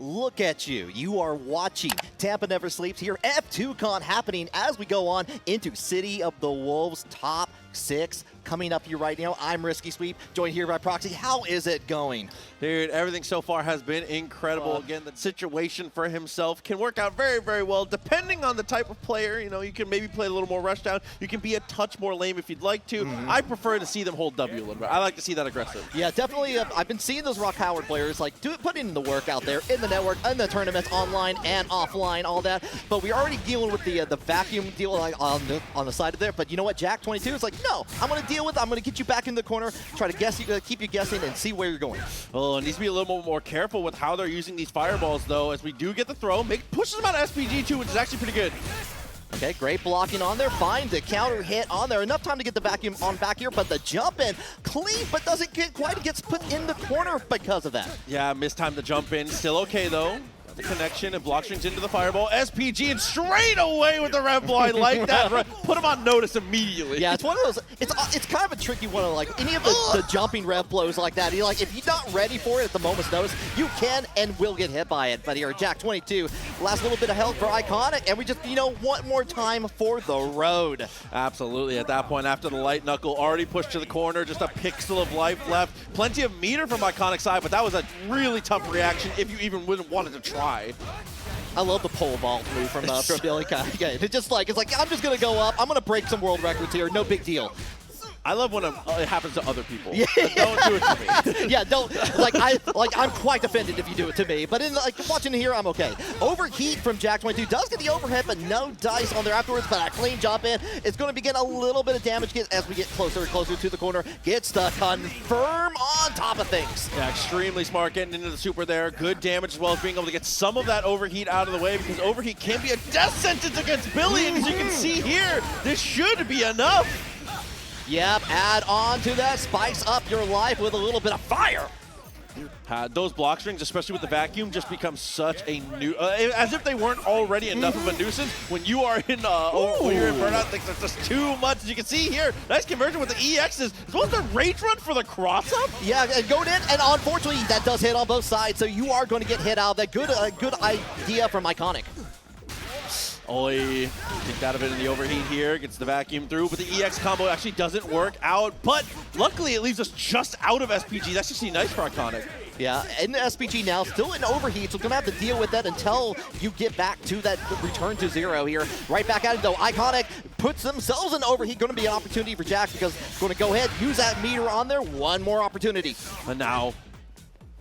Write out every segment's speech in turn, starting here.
look at you. You are watching Tampa Never Sleeps here. F2Con happening as we go on into City of the Wolves top 6 coming up here right now. I'm Risky Sweep, joined here by Proxy. How is it going? Dude, everything so far has been incredible. Again, the situation for himself can work out very, very well, depending on the type of player. You know, you can maybe play a little more rush down. You can be a touch more lame if you'd like to. I prefer to see them hold W a little bit. I like to see that aggressive. Yeah, definitely. I've been seeing those Rock Howard players like putting in the work out there in the network, in the tournaments, online and offline, all that. But we're already dealing with the vacuum deal like on the side of there. But you know what, Jack 22 is like, no, I'm going to deal with. I'm going to get you back in the corner, try to guess you, keep you guessing, and see where you're going. Oh, it needs to be a little more careful with how they're using these fireballs, though, as we do get the throw. Pushes them out of SPG, too, which is actually pretty good. Okay, great blocking on there. Find the counter hit on there. Enough time to get the vacuum on back here, but the jump in, clean, but doesn't get quite, gets put in the corner because of that. Yeah, missed time to jump in. Still okay, though. The connection and block strings into the fireball. SPG and straight away with the red blow. I like that. Put him on notice immediately. Yeah, it's one of those. It's kind of a tricky one. Like any of the jumping red blows like that. If you're not ready for it at the moment's notice, you can and will get hit by it. But here, Jack 22, last little bit of help for Eyeconic, and we just want more time for the road. Absolutely. At that point, after the light knuckle already pushed to the corner, just a pixel of life left. Plenty of meter from Eyeconic side, but that was a really tough reaction if you even wouldn't wanted to try. I love the pole vault move from Billy. It's like I'm just gonna go up. I'm gonna break some world records here. No big deal. I love when it happens to other people. Yeah. Don't do it to me. Yeah, don't. I'm quite offended if you do it to me. But watching here, I'm okay. Overheat from Jack 22 does get the overhead, but no dice on there afterwards. But a clean jump in. It's going to begin a little bit of damage as we get closer and closer to the corner. Gets the confirm on top of things. Yeah, extremely smart getting into the super there. Good damage as well as being able to get some of that overheat out of the way, because overheat can be a death sentence against Billy. And as you can see here, this should be enough. Yep, add on to that, spice up your life with a little bit of fire. Those block strings, especially with the vacuum, just become such a new, as if they weren't already enough of a nuisance. When you are in, when you're in burnout, things are just too much. As you can see here, nice conversion with the EXs, as well as the rage run for the cross up. Yeah, and going in, and unfortunately that does hit on both sides, so you are going to get hit out. That good idea from Eyeconic. Oi, kicked out of it in the overheat here, gets the vacuum through, but the EX combo actually doesn't work out. But luckily it leaves us just out of SPG. That's actually nice for Eyeconic. Yeah, in the SPG now, still in overheat, so gonna have to deal with that until you get back to that return to 0 here. Right back at it though, Eyeconic puts themselves in overheat. Gonna be an opportunity for Jack, because gonna go ahead, use that meter on there. One more opportunity. And now,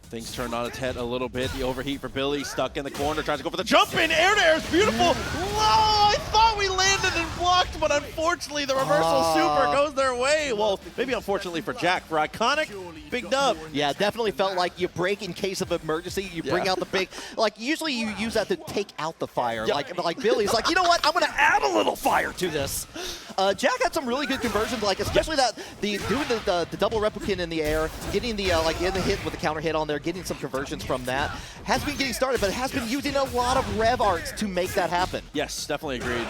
things turned on its head a little bit. The overheat for Billy, stuck in the corner, tries to go for the jump in. Air to air is beautiful. Whoa, I thought we landed and blocked, but unfortunately the reversal super goes their way. Well, maybe unfortunately for Jack. For Eyeconic, big dub. Yeah, definitely felt like you break in case of emergency. You bring out the big, like usually you use that to take out the fire. Yeah. Like Billy's like, you know what, I'm gonna add a little fire to this. Jack had some really good conversions, like especially that doing the double replicant in the air, getting the in the hit with the counter hit on there, getting some conversions from that. Has been getting started, but has been using a lot of rev arts to make that happen. Yes, definitely agreed.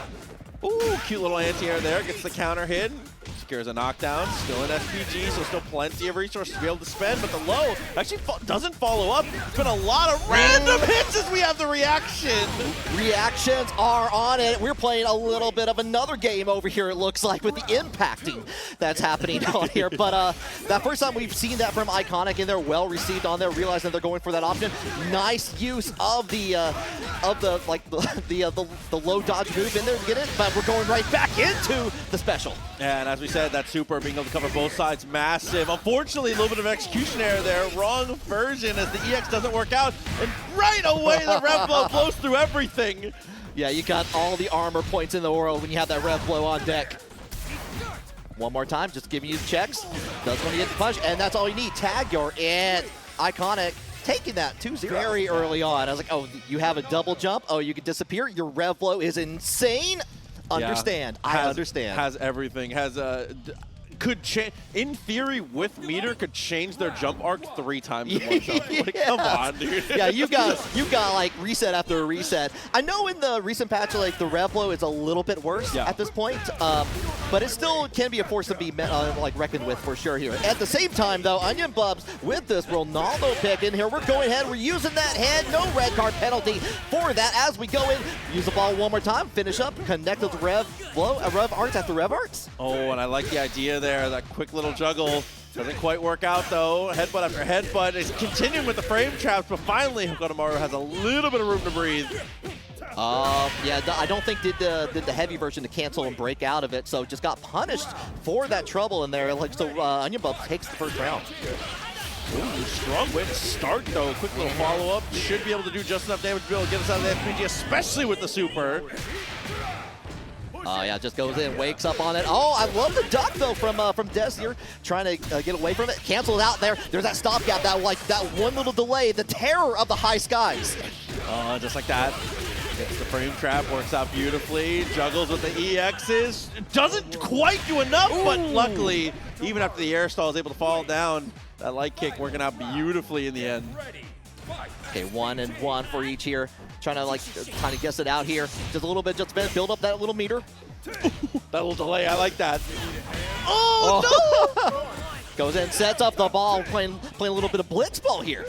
Ooh, cute little anti-air there, gets the counter hit. Secures a knockdown, still in SPG, so still plenty of resources to be able to spend, but the low actually doesn't follow up. It's been a lot of random hits as we have the reaction. Reactions are on it. We're playing a little bit of another game over here, it looks like, with the impacting that's happening on here. But that first time we've seen that from Eyeconic, and they're well received on there, realizing they're going for that option. Nice use of the low dodge move in there to get it, but we're going right back into the special. And as we said, that super being able to cover both sides, massive. Unfortunately, a little bit of execution error there. Wrong version as the EX doesn't work out. And right away, the rev blow blows through everything. Yeah, you got all the armor points in the world when you have that rev blow on deck. One more time, just giving you the checks. Does when you hit the punch, and that's all you need. Tag your in. Eyeconic taking that 2-0 very early on. I was like, oh, you have a double jump? Oh, you can disappear? Your rev blow is insane? Understand. Yeah. I understand. Has everything. Has could change, in theory, with meter, could change their jump arc 3 times in one jump. Like, come on, dude. Yeah, you got like reset after reset. I know in the recent patch, like the rev flow is a little bit worse at this point, but it still can be a force to be like reckoned with for sure here. At the same time, though, Onionbubs with this Ronaldo pick in here, we're going ahead, we're using that head, no red card penalty for that as we go in. Use the ball one more time, finish up, connect with rev flow, rev arts after rev arts. Oh, and I like the idea there, that quick little juggle. Doesn't quite work out though. Headbutt after headbutt is continuing with the frame traps, but finally Hokutomaru has a little bit of room to breathe. Yeah, I don't think did the heavy version to cancel and break out of it, so just got punished for that trouble in there. Like, so Onionbubs takes the first round. Ooh, strong way to start though. Quick little follow-up. Should be able to do just enough damage to be able to get us out of the SPG, especially with the super. Yeah, just goes in, wakes up on it. Oh, I love the duck though from Deznere, trying to get away from it. Canceled out there. There's that stopgap, that one little delay, the terror of the high skies. Just like that. Gets the frame trap, works out beautifully. Juggles with the EXs. Doesn't quite do enough, but luckily, even after the air stall, is able to fall down. That light kick working out beautifully in the end. Okay, 1 and 1 for each here. Trying to like kind of guess it out here. Just a little bit, just build up that little meter. That little delay, I like that. Oh, no! Goes in, sets up the ball, playing a little bit of blitzball here.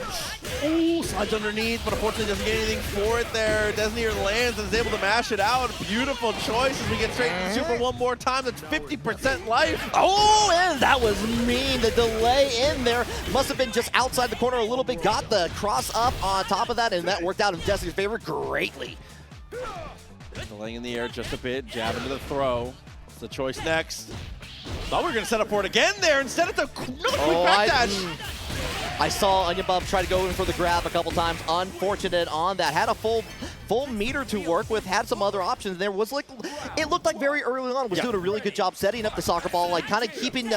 Ooh, slides underneath, but unfortunately doesn't get anything for it there. Deznere lands and is able to mash it out. Beautiful choice as we get straight to the super one more time. That's 50% life. Oh, and that was mean. The delay in there must have been just outside the corner a little bit. Got the cross up on top of that, and that worked out in Destiny's favor greatly. Delaying in the air just a bit, jab into the throw. What's the choice next? Thought we were going to set up for it again there. Instead, it's another quick back dash. I saw Onionbubs try to go in for the grab a couple times. Unfortunate on that. Had a full meter to work with. Had some other options. There was like, it looked like very early on was doing a really good job setting up the soccer ball, like kind of keeping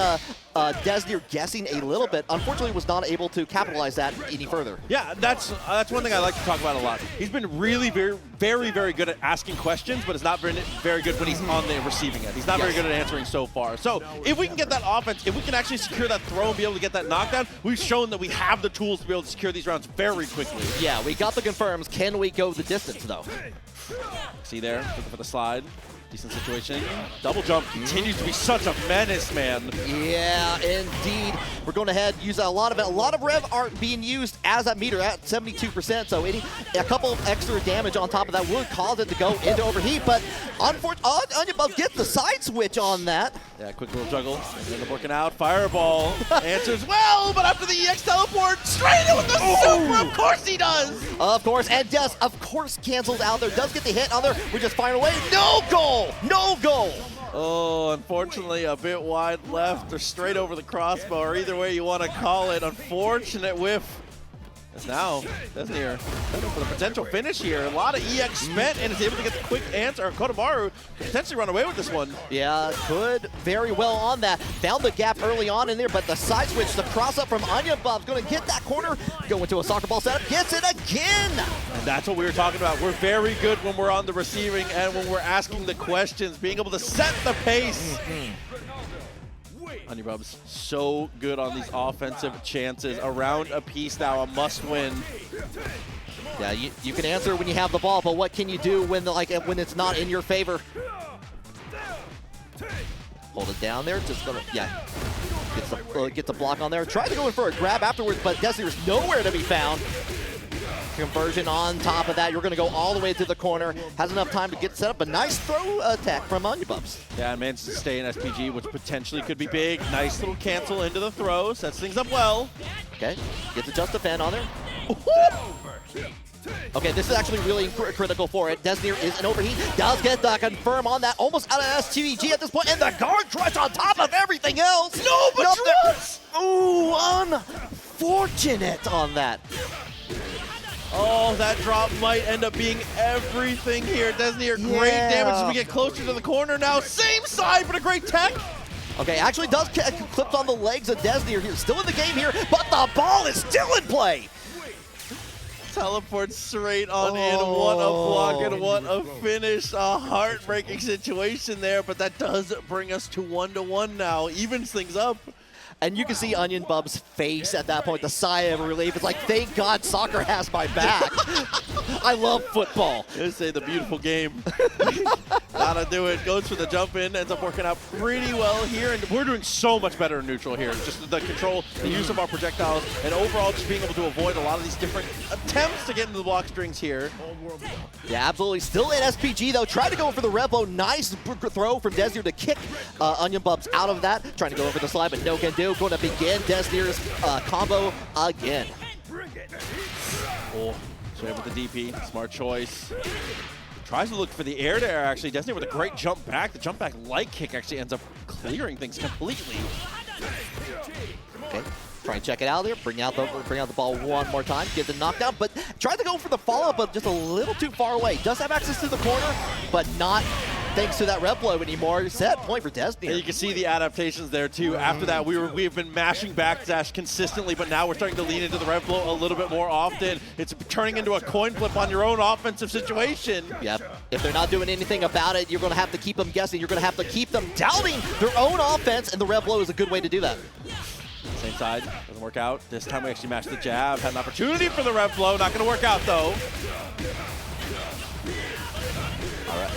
Deznere guessing a little bit. Unfortunately, was not able to capitalize that any further. Yeah, that's one thing I like to talk about a lot. He's been really very good at asking questions, but it's not very good when he's on the receiving end. He's not very good at answering so far. So if we can get that offense, if we can actually secure that throw and be able to get that knockdown, we've shown that we have the tools to be able to secure these rounds very quickly. Yeah, we got the confirms. Can we go the distance, though? See there, looking for the slide. Decent situation. Double jump continues to be such a menace, man. Yeah, indeed. We're going ahead, use a lot of rev art being used as that meter at 72%. So a couple of extra damage on top of that would cause it to go into overheat. But unfortunately, Onionbubs gets the side switch on that. Yeah, quick little juggle. End up working out. Fireball answers well, but after the EX teleport, straight in with the super. Of course he does. Of course, and does of course cancels out there. Does get the hit on there. We're just firing away. No goal. No goal! Oh, unfortunately, a bit wide left or straight over the crossbow, or either way you want to call it. Unfortunate whiff. As now, Deznere for the potential finish here. A lot of EX spent and is able to get the quick answer. Hokutomaru could potentially run away with this one. Yeah, could very well on that. Found the gap early on in there, but the side switch, the cross up from Onionbubs, going to get that corner, go into a soccer ball setup, gets it again! And that's what we were talking about. We're very good when we're on the receiving and when we're asking the questions, being able to set the pace. Onionbubs so good on these offensive chances. Around a piece now, a must-win. Yeah, you can answer when you have the ball, but what can you do when it's not in your favor? Hold it down there, just gonna, yeah. Gets a block on there. Tried to go in for a grab afterwards, but Destinere's nowhere to be found. Conversion on top of that. You're going to go all the way to the corner. Has enough time to get set up. A nice throw attack from Onionbubs. Yeah, manages to stay in SPG, which potentially could be big. Nice little cancel into the throw. Sets things up well. Okay, gets a just defend on there. Okay, this is actually really critical for it. Deznere is an overheat. Does get the confirm on that. Almost out of STVG at this point. And the guard crush on top of everything else. No, but trust! Ooh, unfortunate on that. Oh, that drop might end up being everything here. Deznere, great damage as we get closer to the corner now. Same side, but a great tech. Okay, actually does clips on the legs of Deznere here. Still in the game here, but the ball is still in play. Teleports straight on in. What a block and what a finish. A heartbreaking situation there, but that does bring us to 1-1 now. Evens things up. And you can see Onionbubs' face at that point, the sigh of relief. It's like, thank God soccer has my back. I love football. I say the beautiful game. Gotta do it. Goes for the jump in. Ends up working out pretty well here. And we're doing so much better in neutral here. Just the control, the use of our projectiles, and overall just being able to avoid a lot of these different attempts to get into the block strings here. Yeah, absolutely. Still in SPG, though. Tried to go for the Revo. Nice throw from Deznere to kick Onionbubs out of that. Trying to go over the slide, but no can do. Going to begin Deznere's combo again. Oh, straight with the DP. Smart choice. Tries to look for the air-to-air, actually. Deznere with a great jump back. The jump back light kick actually ends up clearing things completely. Okay. Try and check it out there. Bring out the ball one more time. Get the knockdown, but tried to go for the follow-up, but just a little too far away. Does have access to the corner, but not thanks to that rep blow anymore. Set point for Deznere. And you can see the adaptations there too. After that, we've been mashing backdash consistently, but now we're starting to lean into the rep blow a little bit more often. It's turning into a coin flip on your own offensive situation. Yep. If they're not doing anything about it, you're going to have to keep them guessing. You're going to have to keep them doubting their own offense, and the rep blow is a good way to do that. Same side, doesn't work out. This time we actually matched the jab. Had an opportunity for the rep blow. Not going to work out though. All right.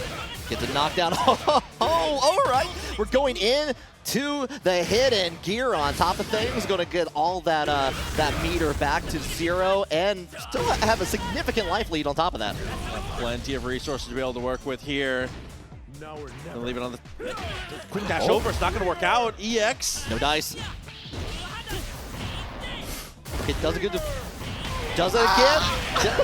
Get the knockdown. Oh, all right. We're going in to the hidden gear on top of things. Going to get all that that meter back to 0 and still have a significant life lead on top of that. Plenty of resources to be able to work with here. Gonna leave it on the quick dash over. It's not going to work out. EX. No dice. It does a good. Does it again?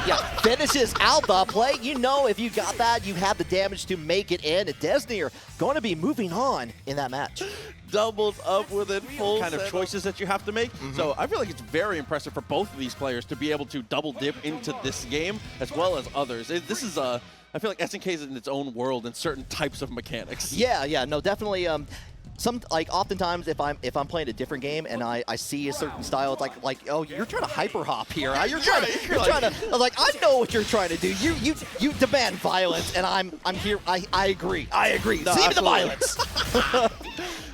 Yeah, finishes out the play. You know, if you got that, you have the damage to make it in. Deznere going to be moving on in that match. Doubles up with it, full kind of choices that you have to make. So I feel like it's very impressive for both of these players to be able to double dip into this game as well as others. This is a, I feel like SNK is in its own world in certain types of mechanics. Yeah, no, definitely. Oftentimes if I'm playing a different game and I see a certain style, it's like oh, you're trying to hyper hop here. You're trying to. I was like, I know what you're trying to do. You demand violence, and I'm here. I agree. No, see me the violence.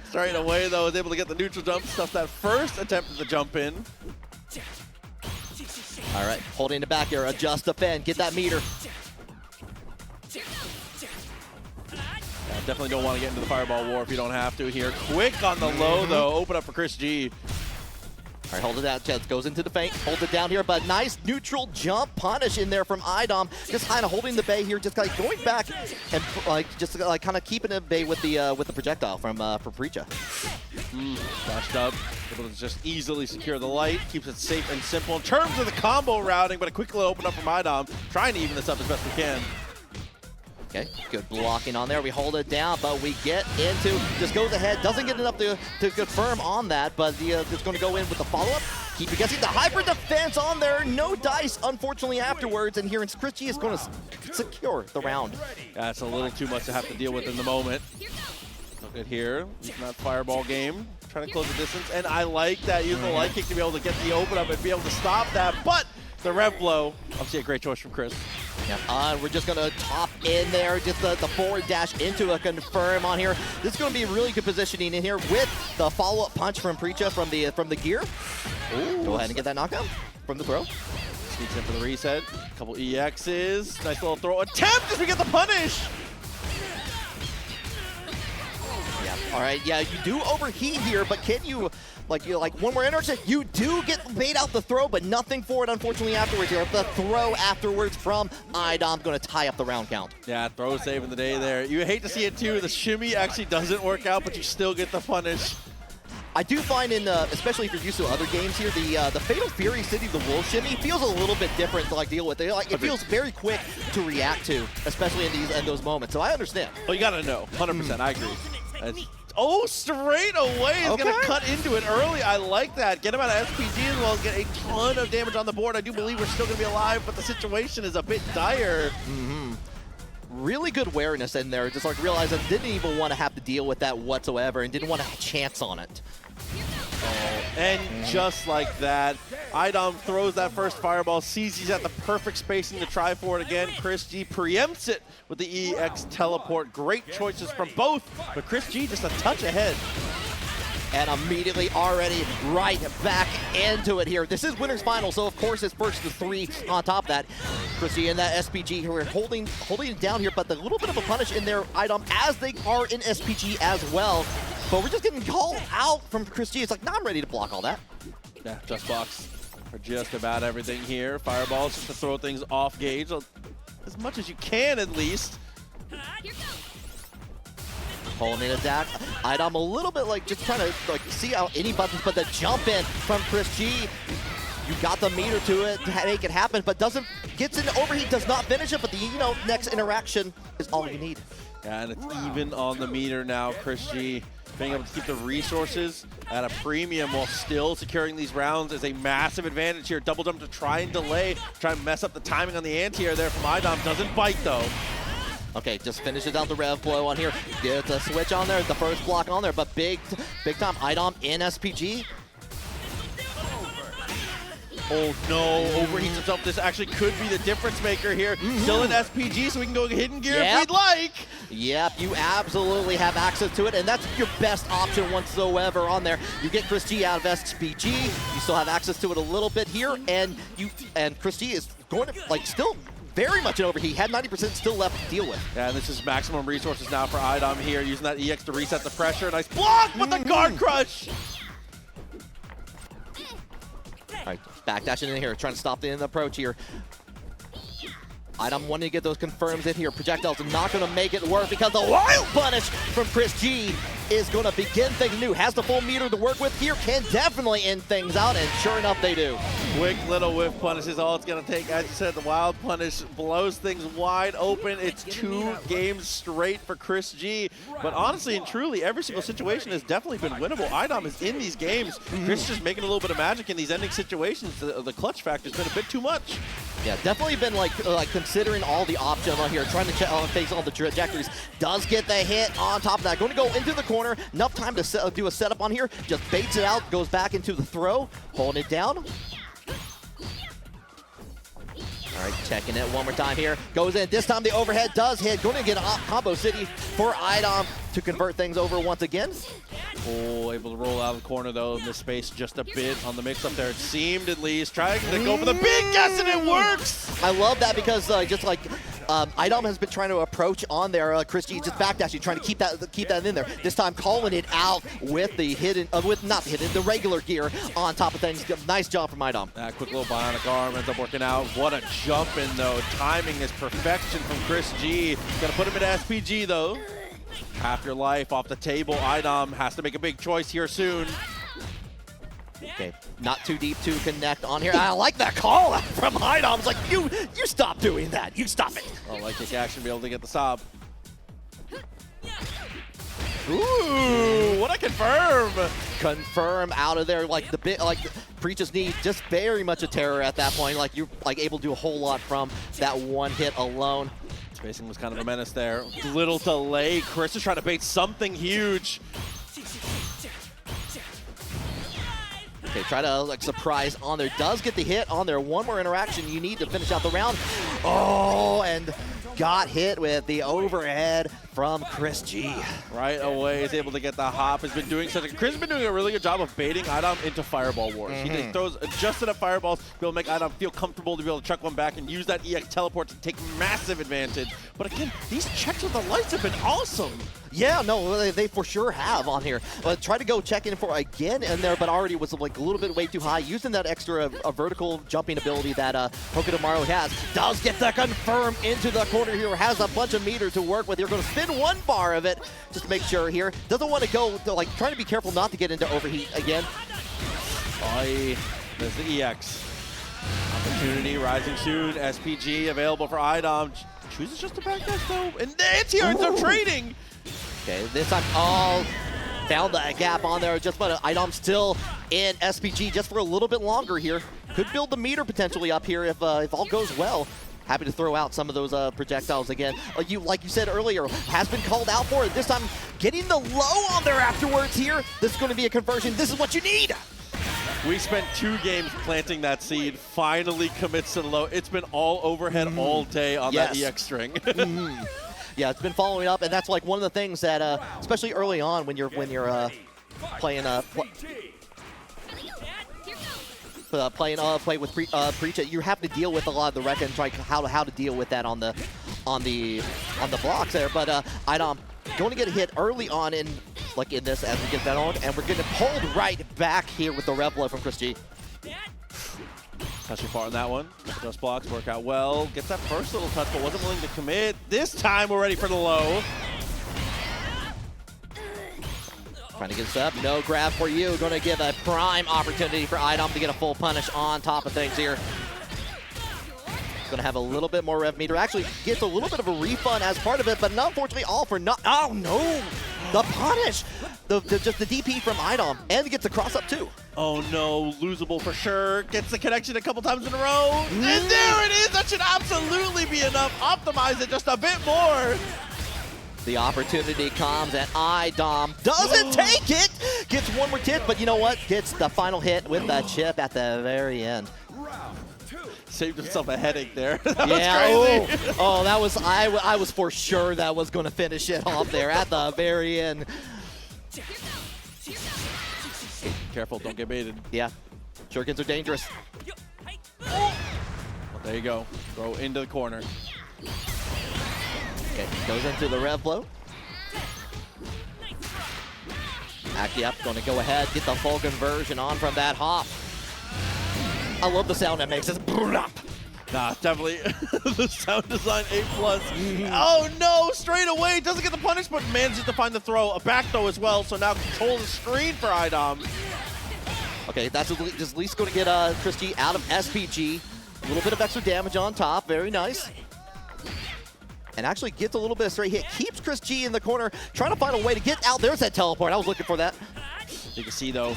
Starting away though, was able to get the neutral jump, stuff that first attempt at the jump in. All right, holding it back here, adjust, defend, get that meter. Definitely don't want to get into the fireball war if you don't have to here. Quick on the low, though. Open up for ChrisG. All right, hold it down. Jets goes into the feint. Hold it down here, but nice neutral jump punish in there from iDom. Just kind of holding the bay here, just like going back and kind of keeping it bay with the projectile from Preecha. Dashed up, able to just easily secure the light. Keeps it safe and simple in terms of the combo routing, but a quick little open up from iDom. Trying to even this up as best we can. Okay, good blocking on there. We hold it down, but we get into, just goes ahead, doesn't get enough to confirm on that, but it's going to go in with the follow-up. Keep you guessing, the hyper defense on there. No dice, unfortunately, afterwards, and here ChrisG is going to secure the round. That's a little too much to have to deal with in the moment. Look at here, not fireball game. Trying to close the distance, and I like that, using the light kick to be able to get the open up and be able to stop that, but the rev blow, obviously a great choice from Chris. Yeah, we're just going to top in there, just the forward dash into a confirm on here. This is going to be really good positioning in here with the follow-up punch from Preecha from the gear. Ooh, go ahead and get that knockdown from the throw. Sneaks in for the reset. A couple EXs. Nice little throw attempt as we get the punish. Yeah, all right, yeah, you do overheat here, but can you... Like one more interaction, you do get bait out the throw, but nothing for it, unfortunately, afterwards here. The throw afterwards from iDom going to tie up the round count. Yeah, throw saving the day there. You hate to see it too. The shimmy actually doesn't work out, but you still get the punish. I do find especially if you're used to other games here, the Fatal Fury City the Wolf shimmy feels a little bit different to deal with. It feels very quick to react to, especially in those moments. So I understand. Well, you gotta know, 100%. I agree. Oh, straight away is going to cut into it early. I like that. Get him out of SPG as well as get a ton of damage on the board. I do believe we're still going to be alive, but the situation is a bit dire. Really good awareness in there. Just realized I didn't even want to have to deal with that whatsoever and didn't want to have a chance on it. And just like that, iDom throws that first fireball, sees he's at the perfect spacing to try for it again. ChrisG preempts it with the EX teleport. Great choices from both, but ChrisG just a touch ahead. And immediately already right back into it here. This is winner's final, so of course it's first to 3 on top of that. ChrisG and that SPG who are holding it down here, but a little bit of a punish in their iDom as they are in SPG as well. But we're just getting called out from ChrisG. It's like, nah, I'm ready to block all that. Yeah, just blocks for just about everything here. Fireballs just to throw things off gauge as much as you can at least. Pulling in attack. iDom a little bit like just trying to like see out any buttons, but the jump in from ChrisG. You got the meter to it to make it happen, but gets into overheat, does not finish it, but the next interaction is all you need. Yeah, and it's even on the meter now. ChrisG being able to keep the resources at a premium while still securing these rounds is a massive advantage here. Double jump to try and delay, try and mess up the timing on the anti-air there from iDom. Doesn't bite though. Okay, just finishes out the rev blow on here. Gets a switch on there, the first block on there, but big time iDom in SPG. Oh no, overheats himself. This actually could be the difference maker here. Still in SPG, so we can go hidden gear if we'd like. Yep, you absolutely have access to it, and that's your best option whatsoever on there. You get ChrisG out of SPG, you still have access to it a little bit here, and ChrisG is going to still very much an overheat. Had 90% still left to deal with. Yeah, and this is maximum resources now for iDom here, using that EX to reset the pressure. Nice block with the guard crush. All right, backdashing in here, trying to stop the approach here. iDom wanting to get those confirms in here. Projectiles are not going to make it work because the wild punish from ChrisG is going to begin things new. Has the full meter to work with here, can definitely end things out, and sure enough, they do. Quick little whiff punish is all it's going to take. As you said, the wild punish blows things wide open. It's 2 games straight for ChrisG. But honestly and truly, every single situation has definitely been winnable. iDom is in these games. Chris just making a little bit of magic in these ending situations. The clutch factor's been a bit too much. Yeah, definitely been like considering all the options on here, trying to face all the trajectories. Does get the hit on top of that. Going to go into the corner. Enough time to do a setup on here. Just baits it out, goes back into the throw, holding it down. All right, checking it one more time here. Goes in. This time the overhead does hit. Going to get a combo city for iDom to convert things over once again. Oh, able to roll out of the corner though. Miss space just a bit on the mix up there. It seemed at least trying to go for the big guess, and it works. I love that because just like iDom has been trying to approach on there. ChrisG just backdashing, trying to keep that in there. This time calling it out with the hidden, the regular gear on top of things. Nice job from iDom. That quick little bionic arm ends up working out. What a jump in though. Timing is perfection from ChrisG. Gonna put him in SPG though. Half your life off the table. iDom has to make a big choice here soon. Okay, not too deep to connect on here. I like that call out from iDom. It's like, you stop doing that. You stop it. Oh, like kick action, be able to get the stop. Ooh, what a confirm. Confirm out of there. Like Preecha's knee, just very much a terror at that point. Like you're able to do a whole lot from that one hit alone. Spacing was kind of a menace there. Little delay. Chris is trying to bait something huge. Okay, try to surprise on there. Does get the hit on there. One more interaction you need to finish out the round. Oh, and got hit with the overhead from ChrisG. Right away is able to get the hop. Chris has been doing a really good job of baiting iDom into fireball wars. He throws just enough fireballs to be able to make iDom feel comfortable to be able to chuck one back and use that EX teleport to take massive advantage. But again, these checks with the lights have been awesome. Yeah, no, they for sure have on here. Try to go check in for again in there, but already was like a little bit way too high. Using that extra vertical jumping ability that Hokutomaru has. Does get the confirm into the corner here. Has a bunch of meter to work with. You're going to spin one bar of it just to make sure here. Doesn't want to go, trying to be careful not to get into overheat again. There's the EX. Opportunity rising soon. SPG available for iDom. Chooses just to backdash though. And it's here. It's no trading. Okay, this time found that gap on there. Just but iDom still in SPG just for a little bit longer here. Could build the meter potentially up here if all goes well. happy to throw out some of those projectiles again. Like you said earlier, has been called out for it. This time, getting the low on there afterwards here. This is going to be a conversion. This is what you need. We spent 2 games planting that seed, finally commits to the low. It's been all overhead all day on that EX string. Yeah, it's been following up, and that's like one of the things that, especially early on when you're playing play with Preecha, you have to deal with a lot of the rec and try how to deal with that on the blocks there. But iDom going to get a hit early on in this as we get that on, and we're getting pulled right back here with the Revlo from ChrisG. Touching far on that one. Those blocks work out well. Gets that first little touch, but wasn't willing to commit. This time we're ready for the low. Trying to get set up. No grab for you. Going to give a prime opportunity for iDom to get a full punish on top of things here. Going to have a little bit more rev meter. Actually gets a little bit of a refund as part of it, but unfortunately all for naught. Oh no! The punish! Just the DP from iDom, and gets the cross up too. Oh no, losable for sure. Gets the connection a couple times in a row. And there it is! That should absolutely be enough. Optimize it just a bit more. The opportunity comes, and iDom doesn't take it! Gets one more tip, but you know what? Gets the final hit with the chip at the very end. Saved himself a headache there. That was crazy. Oh, that was, I was for sure that was going to finish it off there at the very end. Careful, don't get baited. Yeah, shurikens are dangerous. Well, there you go. Throw into the corner. Okay, goes into the rev blow. Actually, up, going to go ahead, get the full conversion on from that hop. I love the sound that makes this. Nah, definitely the sound design A+. Oh no, straight away, doesn't get the punish, but manages to find the throw. A back throw as well, so now control the screen for iDom. Okay, that's at least going to get ChrisG out of SPG. A little bit of extra damage on top, very nice. And actually gets a little bit of straight hit. Keeps ChrisG in the corner, trying to find a way to get out. There's that teleport. I was looking for that. You can see, though,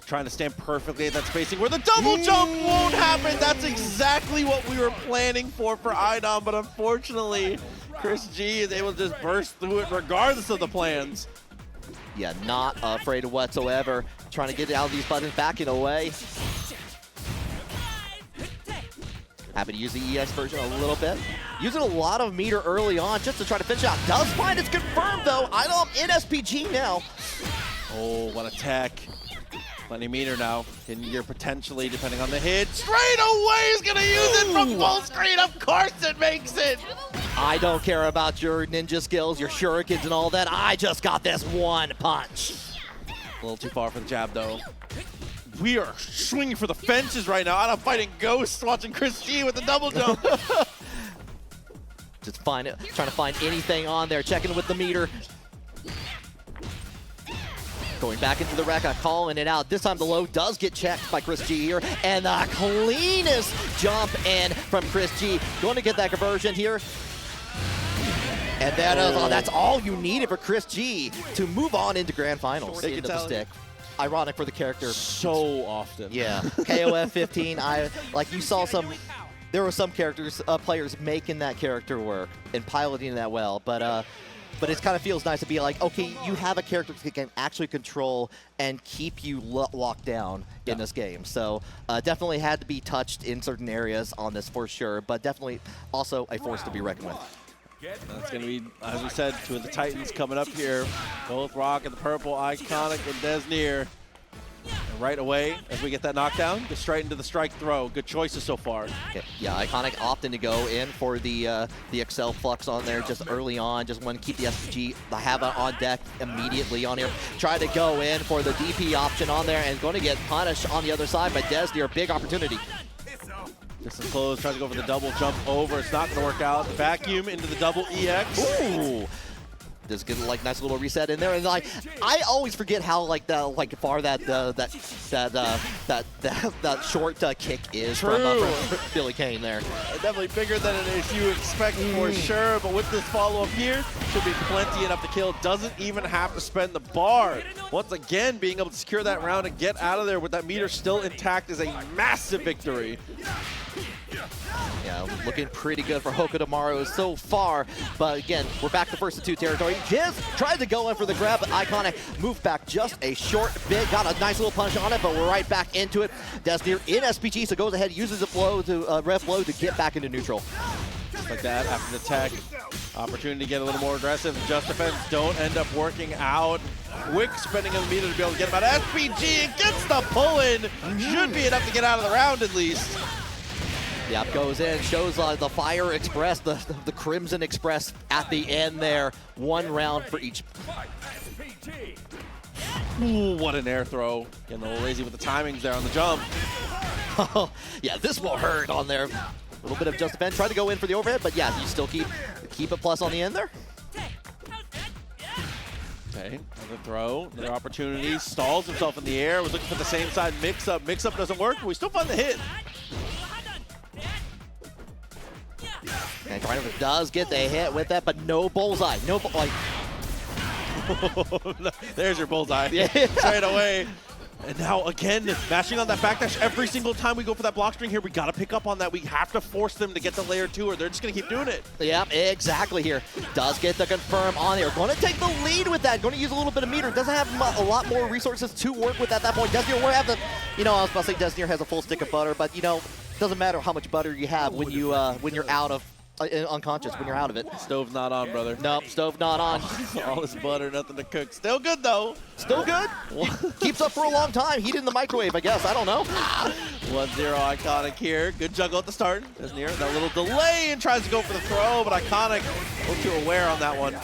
trying to stand perfectly at that spacing where the double jump won't happen. That's exactly what we were planning for iDom, but unfortunately, ChrisG is able to just burst through it regardless of the plans. Yeah, not afraid whatsoever. Trying to get out of these buttons, backing away. Happy to use the EX version a little bit. Using a lot of meter early on just to try to finish out. Does find it's confirmed though. iDom in SPG now. Oh, what a tech. Plenty meter now. In gear potentially, depending on the hit. Straight away is gonna use it from full screen. Of course it makes it. I don't care about your ninja skills, your shurikens and all that. I just got this one punch. A little too far for the jab though. We are swinging for the fences right now. I'm fighting ghosts watching ChrisG with the double jump. Just trying to find anything on there. Checking with the meter. Going back into the wreck, calling it out. This time the low does get checked by ChrisG here. And the cleanest jump in from ChrisG. Going to get that conversion here. And that's all you needed for ChrisG to move on into grand finals. Into the stick. Ironic for the character. So often. Yeah. KOF 15. You saw there were some players making that character work and piloting that well, but it kind of feels nice to be like, okay, you have a character that can actually control and keep you locked down in this game. So definitely had to be touched in certain areas on this for sure, but definitely also a force to be reckoned with. That's going to be, as we said, two of the Titans coming up here. Both rock in the purple, Eyeconic and Deznere. And right away, as we get that knockdown, just straight into the strike throw. Good choices so far. Okay. Yeah, Eyeconic opting to go in for the Excel Flux on there just early on. Just want to keep the SPG, have it on deck immediately on here. Try to go in for the DP option on there and going to get punished on the other side by Deznere. Big opportunity. Distance close, tries to go for the double jump over. It's not going to work out. Vacuum into the double EX. Ooh. Just get nice little reset in there, and I always forget how far that short kick is from Billy Kane there. Definitely bigger than you expect for sure, but with this follow-up here, should be plenty enough to kill. Doesn't even have to spend the bar. Once again, being able to secure that round and get out of there with that meter still intact is a massive victory. Yeah, looking pretty good for Hokutomaru so far. But again, we're back to first to two territory. Just tried to go in for the grab, but Eyeconic moved back just a short bit. Got a nice little punch on it, but we're right back into it. Deznere in SPG, so goes ahead, uses a blow to rev blow to get back into neutral. Just like that, after the tech, opportunity to get a little more aggressive. Just defense don't end up working out. Quick spending of the meter to be able to get him out of SPG and gets the pull in. Should be enough to get out of the round at least. Yep, goes in, shows the Fire Express, the Crimson Express at the end there. One round for each. Ooh, what an air throw. Getting a little lazy with the timings there on the jump. Oh, yeah, this will hurt on there. A little bit of just defense. Tried to go in for the overhead, but yeah, you still keep a plus on the end there. Okay, another throw, another opportunity. Stalls himself in the air. Was looking for the same side mix-up. Mix-up doesn't work, but we still find the hit. And Eyeconic does get the hit with that, but no bullseye. No bullseye. There's your bullseye. Yeah. Straight away. And now again, mashing on that backdash every single time we go for that block string here. We got to pick up on that. We have to force them to get to layer 2 or they're just going to keep doing it. Yep, exactly here. Does get the confirm on there. Going to take the lead with that. Going to use a little bit of meter. Doesn't have a lot more resources to work with at that point. Deznere will have the, I was about to say Deznere has a full stick of butter, but doesn't matter how much butter you have when you're out of unconscious, when you're out of it. Stove not on, brother. Nope, stove not on. All this butter, nothing to cook. Still good, though. Still good. Keeps up for a long time. Heated in the microwave, I guess. I don't know. 1-0 Eyeconic here. Good juggle at the start. Deznere, that little delay and tries to go for the throw, but Eyeconic a little too aware on that one.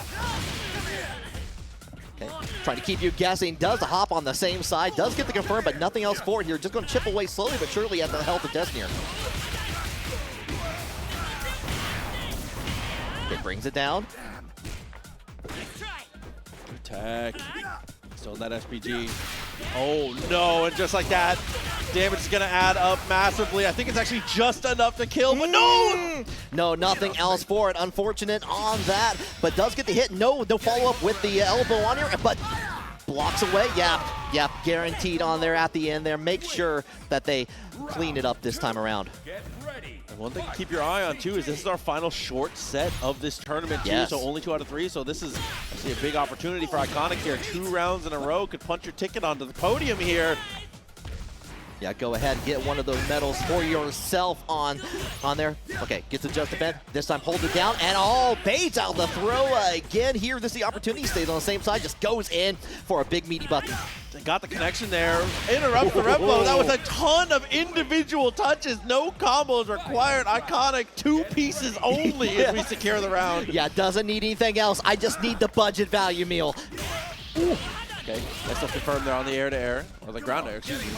Okay. Trying to keep you guessing. Does the hop on the same side. Does get the confirm, but nothing else for it here. Just going to chip away slowly but surely at the health of Deznere. It brings it down. Attack. Still in that SPG. Oh no, and just like that, damage is gonna add up massively. I think it's actually just enough to kill, but no! No, nothing else for it. Unfortunate on that, but does get the hit. No follow-up with the elbow on here, but blocks away. Yeah, guaranteed on there at the end there. Make sure that they clean it up this time around. And one thing to keep your eye on too is this is our final short set of this tournament too, yes. So only 2 out of 3. So this is actually a big opportunity for Eyeconic here. 2 rounds in a row could punch your ticket onto the podium here. Yeah, go ahead and get one of those medals for yourself on there. Okay, gets to just defend. This time holds it down and baits out the throw again here. This is the opportunity. Stays on the same side, just goes in for a big meaty button. They got the connection there. Interrupt the rev blow. That was a ton of individual touches. No combos required. Eyeconic 2 pieces only as we secure the round. Yeah, doesn't need anything else. I just need the budget value meal. Ooh. Okay, that's still confirmed there on the air-to-air, or the ground-air, excuse me.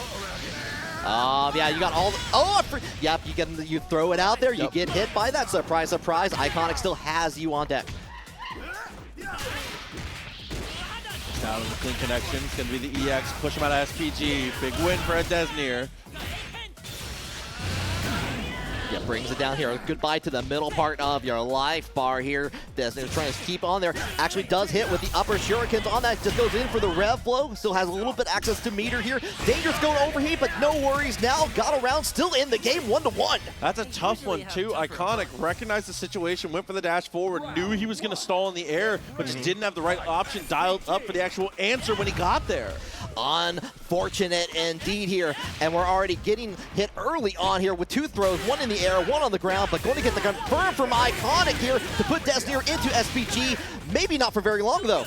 Yeah, you got all the, yep, you throw it out there, you get hit by that. Surprise, surprise, Eyeconic still has you on deck. Down with the clean connection, it's gonna be the EX, push him out of SPG. Big win for Deznere. Yeah, brings it down here. Goodbye to the middle part of your life bar here. Deznere trying to keep on there. Actually does hit with the upper shurikens on that. Just goes in for the rev flow. Still has a little bit access to meter here. Dangerous going overheat, but no worries now. Got around, still in the game, 1-1. That's a tough one too. Eyeconic recognized the situation, went for the dash forward, knew he was gonna stall in the air, but just didn't have the right option dialed up for the actual answer when he got there. Unfortunate indeed here, and we're already getting hit early on here with 2 throws, 1 in the air, 1 on the ground, but going to get the confirm from Eyeconic here to put Deznere into SPG. Maybe not for very long though.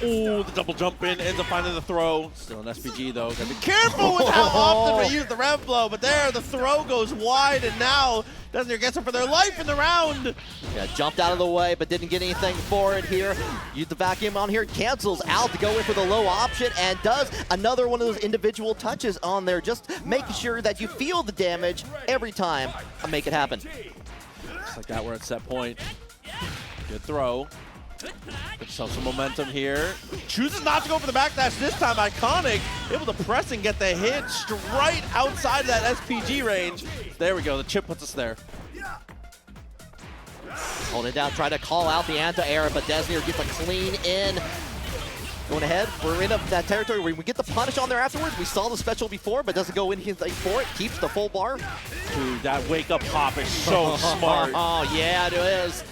Oh, the double jump in, ends up finding the throw. Still an SPG though. Gotta be careful with how often we use the rev blow, but there, the throw goes wide, and now Deznere gets it for their life in the round. Yeah, jumped out of the way, but didn't get anything for it here. Used the vacuum on here, cancels out to go in for the low option, and does another one of those individual touches on there, just making sure that you feel the damage every time and make it happen. Just like that, we're at set point. Good throw. Get yourself some momentum here. Chooses not to go for the backdash this time. Eyeconic able to press and get the hit right outside of that SPG range. There we go. The chip puts us there. Hold it down, try to call out the anti-air, but Deznere gets a clean in. Going ahead, we're in that territory where we get the punish on there afterwards. We saw the special before, but doesn't go anything for it. Keeps the full bar. Dude, that wake-up hop is so smart. Oh, yeah, it is.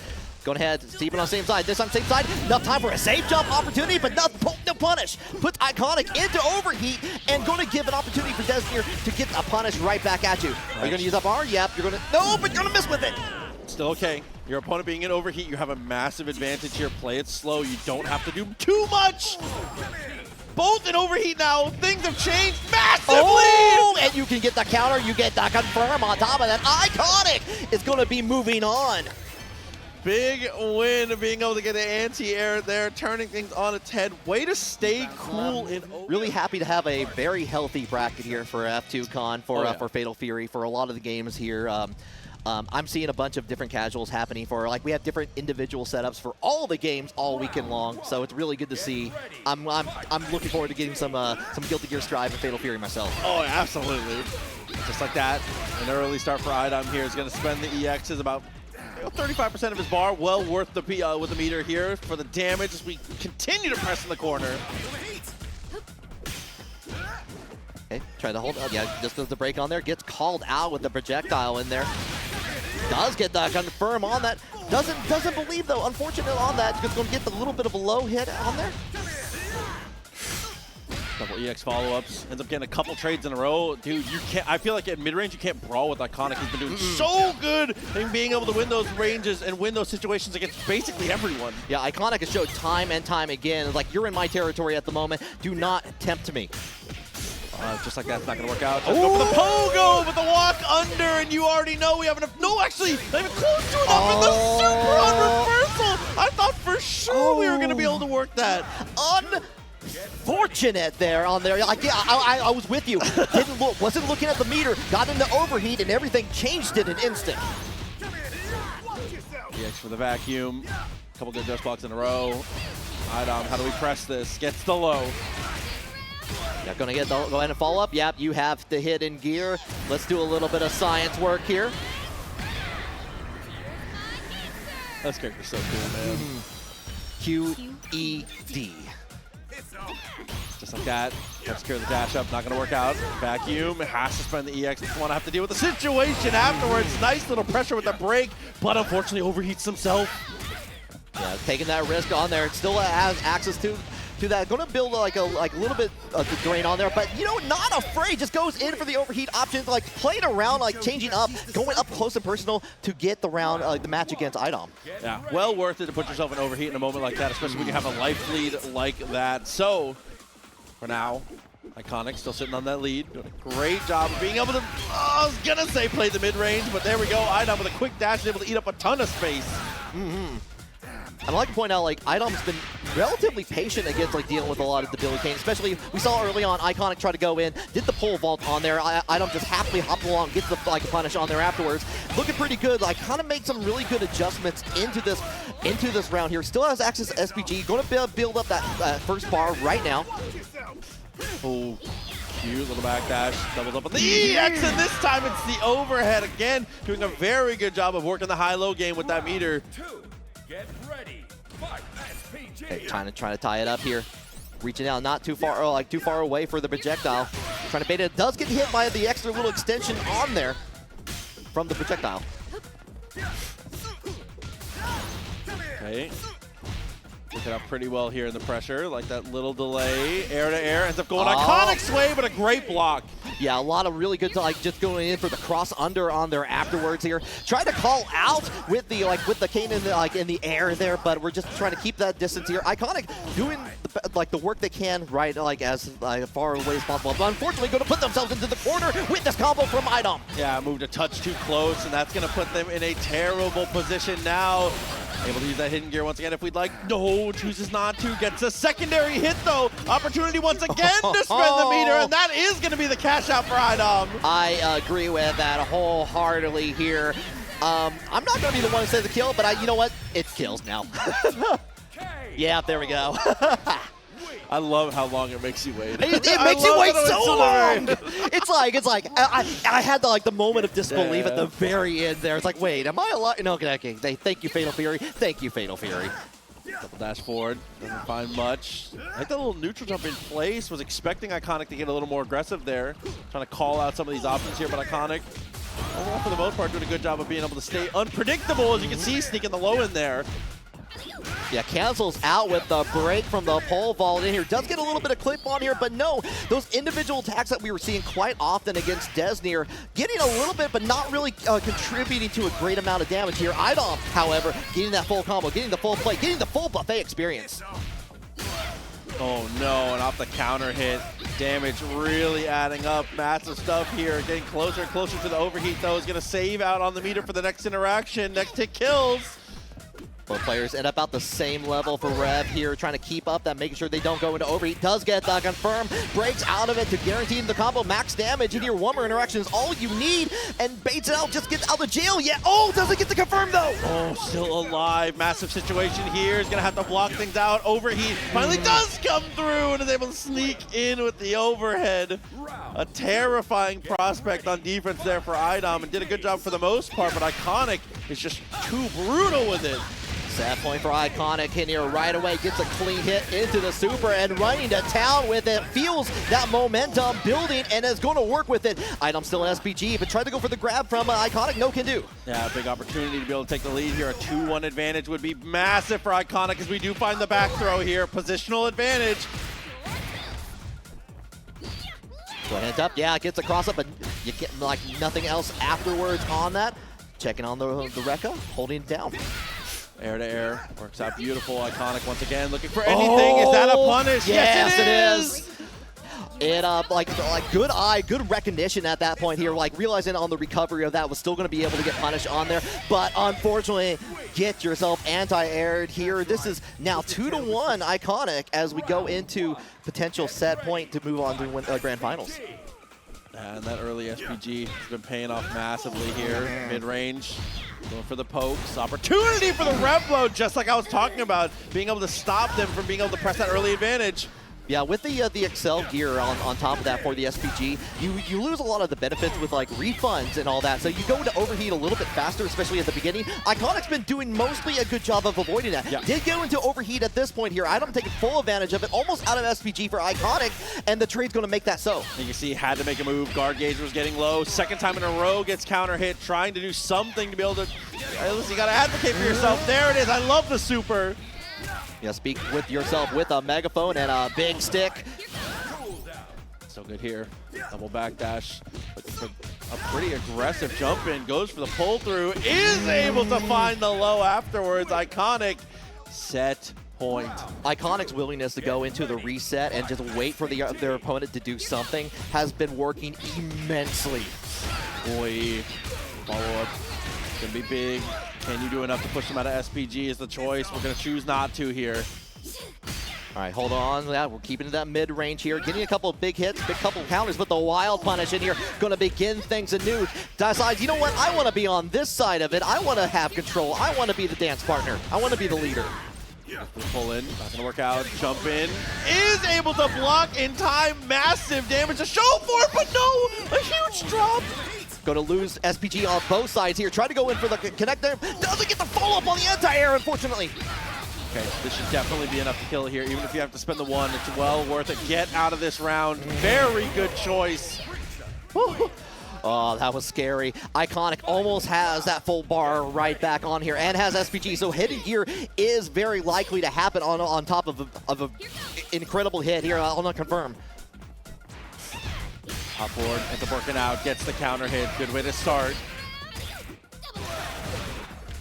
Going ahead, Steven on the same side. This on the same side. Enough time for a safe jump opportunity, but no punish. Puts Eyeconic into overheat and going to give an opportunity for Deznere to get a punish right back at you. Are you going to use up R? Yep. You're going to. No, but you're going to miss with it. Still okay. Your opponent being in overheat, you have a massive advantage here. Play it slow. You don't have to do too much. Both in overheat now. Things have changed massively. Oh, and you can get the counter. You get the confirm on top of that. Eyeconic is going to be moving on. Big win, being able to get an anti-air there, turning things on its head. Way to stay cool in overheat. Really happy to have a very healthy bracket here for F2Con, for Fatal Fury, for a lot of the games here. I'm seeing a bunch of different casuals happening for, like, we have different individual setups for all the games all weekend long, so it's really good to see. I'm looking forward to getting some Guilty Gear Strive and Fatal Fury myself. Oh, absolutely. Just like that, an early start for iDom here is going to spend the EXs about 35% of his bar. Well worth the with the meter here for the damage as we continue to press in the corner. Okay, try to hold up. Yeah, just does the break on there. Gets called out with the projectile in there. Does get the confirm on that. Doesn't believe though. Unfortunately on that, it's going to get a little bit of a low hit on there. Double EX follow-ups. Ends up getting a couple trades in a row. Dude, you can't. I feel like at mid-range you can't brawl with Eyeconic. He's been doing so good in being able to win those ranges and win those situations against basically everyone. Yeah, Eyeconic has showed time and time again. It's like, you're in my territory at the moment. Do not tempt me. Just like that's not going to work out. Just go for the pogo with the walk under, and you already know we have enough. No, actually, not even close to enough for the super on reversal. I thought for sure we were going to be able to work that. Unfortunate there on there. Like, yeah, I was with you. Didn't look, wasn't looking at the meter. Got into overheat, and everything changed in an instant. EX for the vacuum. Couple good dust blocks in a row. iDom, how do we press this? Gets the low. Yeah, gonna get the, go ahead and follow up. Yep, you have the hit in gear. Let's do a little bit of science work here. That character's so cool, man. QED. Just like that. Let's secure the dash up. Not gonna work out. Vacuum has to spend the EX. Doesn't want to have to deal with the situation afterwards. Nice little pressure with the break, but unfortunately overheats himself. Yeah, taking that risk on there. It still has access to that. Going to build like a little bit of the drain on there, but you know, not afraid. Just goes in for the overheat option, like playing around, like changing up, going up close and personal to get the round, the match against iDom. Yeah, well worth it to put yourself in overheat in a moment like that, especially when you have a life lead like that. So, for now, Eyeconic still sitting on that lead, doing a great job of being able to, I was gonna say play the mid-range, but there we go. iDom with a quick dash, able to eat up a ton of space. I'd like to point out, like, iDom's been relatively patient against, like, dealing with a lot of the Billy Kane. Especially, we saw early on, Eyeconic try to go in, did the pole vault on there. iDom just happily hopped along, gets the, like, a punish on there afterwards. Looking pretty good. Like, kind of made some really good adjustments into this round here. Still has access to SPG. Going to build up that first bar right now. Oh, cute little back dash. Doubles up on the EX, and this time it's the overhead again. Doing a very good job of working the high-low game with that meter. Get ready. Okay, trying to tie it up here. Reaching out, not too far, like too far away for the projectile. Trying to bait it. Does get hit by the extra little extension on there from the projectile. Okay. Look it up pretty well here in the pressure, like that little delay. Air to air, ends up going Eyeconic's way, but a great block. Yeah, a lot of really good, like, just going in for the cross under on there afterwards here. Trying to call out with the, like, with the cane in the, like, in the air there, but we're just trying to keep that distance here. Eyeconic doing, like, the work they can, right, like, as far away as possible. But unfortunately, going to put themselves into the corner with this combo from iDom. Yeah, moved a touch too close, and that's going to put them in a terrible position now. Able to use that hidden gear once again if we'd like. No, chooses not to. Gets a secondary hit, though. Opportunity once again to spend the meter, and that is going to be the cash out for iDom. I agree with that wholeheartedly here. I'm not going to be the one to say the kill, but you know what? It's kills now. Yeah, there we go. I love how long it makes you wait. It makes you wait so long. It's like I had the moment of disbelief at the very end there. It's like, wait, am I alive? No, okay. Thank you, Fatal Fury. Thank you, Fatal Fury. Double dash forward, doesn't find much. I think the little neutral jump in place, was expecting Eyeconic to get a little more aggressive there. Trying to call out some of these options here, but Eyeconic, overall for the most part, doing a good job of being able to stay unpredictable, as you can see, sneaking the low in there. Yeah, cancels out with the break from the pole vault in here. Does get a little bit of clip on here, but no, those individual attacks that we were seeing quite often against Deznere, getting a little bit, but not really contributing to a great amount of damage here. iDom, however, getting that full combo, getting the full play, getting the full buffet experience. Oh no, and off the counter hit, damage really adding up. Massive stuff here, getting closer and closer to the overheat though. Is gonna save out on the meter for the next interaction. Next hit kills. Both players at about the same level for Rev here, trying to keep up that, making sure they don't go into overheat. Does get the confirm, breaks out of it to guarantee the combo. Max damage in here, one more interaction is all you need, and baits it out, just gets out of jail yet. Oh, doesn't get the confirm though. Oh, still alive. Massive situation here. He's gonna have to block things out. Overheat finally does come through and is able to sneak in with the overhead. A terrifying prospect on defense there for iDom, and did a good job for the most part, but Eyeconic is just too brutal with it. Set point for Eyeconic in here right away, gets a clean hit into the super and running to town with it. Feels that momentum building and is going to work with it. iDom still in SPG, but tried to go for the grab from Eyeconic, no can do. Yeah, big opportunity to be able to take the lead here. A 2-1 advantage would be massive for Eyeconic as we do find the back throw here. Positional advantage. Go ahead up, yeah, gets a cross up, but you get like nothing else afterwards on that. Checking on the Rekka, holding it down. Air to air, works out beautiful. Eyeconic once again looking for anything. Is that a punish? Yes, it is. It like good eye, good recognition at that point here, like realizing on the recovery of that was still going to be able to get punished on there, but unfortunately, get yourself anti-aired here. This is now 2-1 Eyeconic as we go into potential set point to move on to win Grand Finals. And that early SPG has been paying off massively here. Mid-range, going for the pokes. Opportunity for the rev load, just like I was talking about, being able to stop them from being able to press that early advantage. Yeah, with the Excel gear on top of that for the SPG, you lose a lot of the benefits with like refunds and all that. So you go into overheat a little bit faster, especially at the beginning. Eyconic's been doing mostly a good job of avoiding that. Yeah. Did go into overheat at this point here. iDom taking full advantage of it, almost out of SPG for Eyeconic, and the trade's going to make that so. You can see had to make a move. Guard gauge was getting low. Second time in a row gets counter hit, trying to do something to be able to. Listen, you got to advocate for yourself. There it is. I love the super. Yeah, speak with yourself with a megaphone and a big stick. So good here. Double backdash. Looking for a pretty aggressive jump in. Goes for the pull through. Is able to find the low afterwards. Eyeconic set point. Eyconic's willingness to go into the reset and just wait for their opponent to do something has been working immensely. Boy, follow up. Gonna be big. Can you do enough to push them out of SPG is the choice. We're gonna choose not to here. All right, hold on. Yeah, we're keeping it that mid-range here. Getting a couple of big hits, big couple of counters, but the wild punish in here going to begin things anew. Decides, you know what? I want to be on this side of it. I want to have control. I want to be the dance partner. I want to be the leader. Pull in, not gonna work out. Jump in, is able to block in time. Massive damage to show for it, but no, a huge drop. Going to lose SPG on both sides here. Try to go in for the connect there. Doesn't get the follow-up on the anti-air, unfortunately. Okay, this should definitely be enough to kill here. Even if you have to spend the one, it's well worth it. Get out of this round. Very good choice. Woo. Oh, that was scary. Eyeconic almost has that full bar right back on here and has SPG, so hitting here is very likely to happen on top of a incredible hit here. I'll not confirm. Hop forward, ends up working out, gets the counter hit. Good way to start.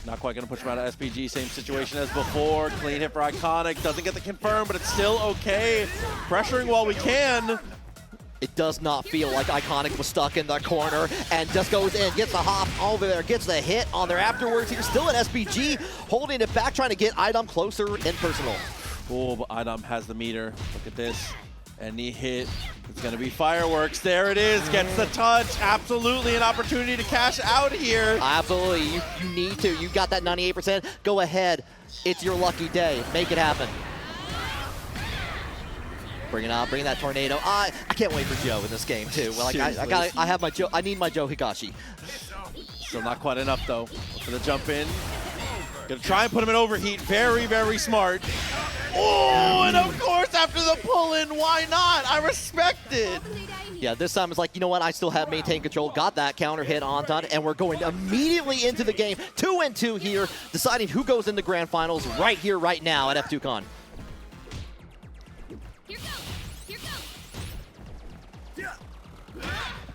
Not quite going to push him out of SPG. Same situation as before. Clean hit for Eyeconic. Doesn't get the confirm, but it's still okay. Pressuring while we can. It does not feel like Eyeconic was stuck in the corner and just goes in, gets the hop over there, gets the hit on there afterwards. He's still in SPG, holding it back, trying to get iDom closer and personal. Oh, but iDom has the meter. Look at this. Any hit, it's going to be fireworks. There it is, gets the touch. Absolutely an opportunity to cash out here. Absolutely, you need to. You got that 98%. Go ahead. It's your lucky day. Make it happen. Bring it out, bring that tornado. I can't wait for Joe in this game too. Like I have my Joe. I need my Joe Higashi. Still not quite enough though. For the jump in. Gonna try and put him in overheat. Very, very smart. Oh, and of course, after the pull-in, why not? I respect it. Yeah, this time it's like, you know what? I still have maintained control. Got that counter hit on done, and we're going immediately into the game. 2-2 here, deciding who goes into grand finals right here, right now at F2Con. Here goes.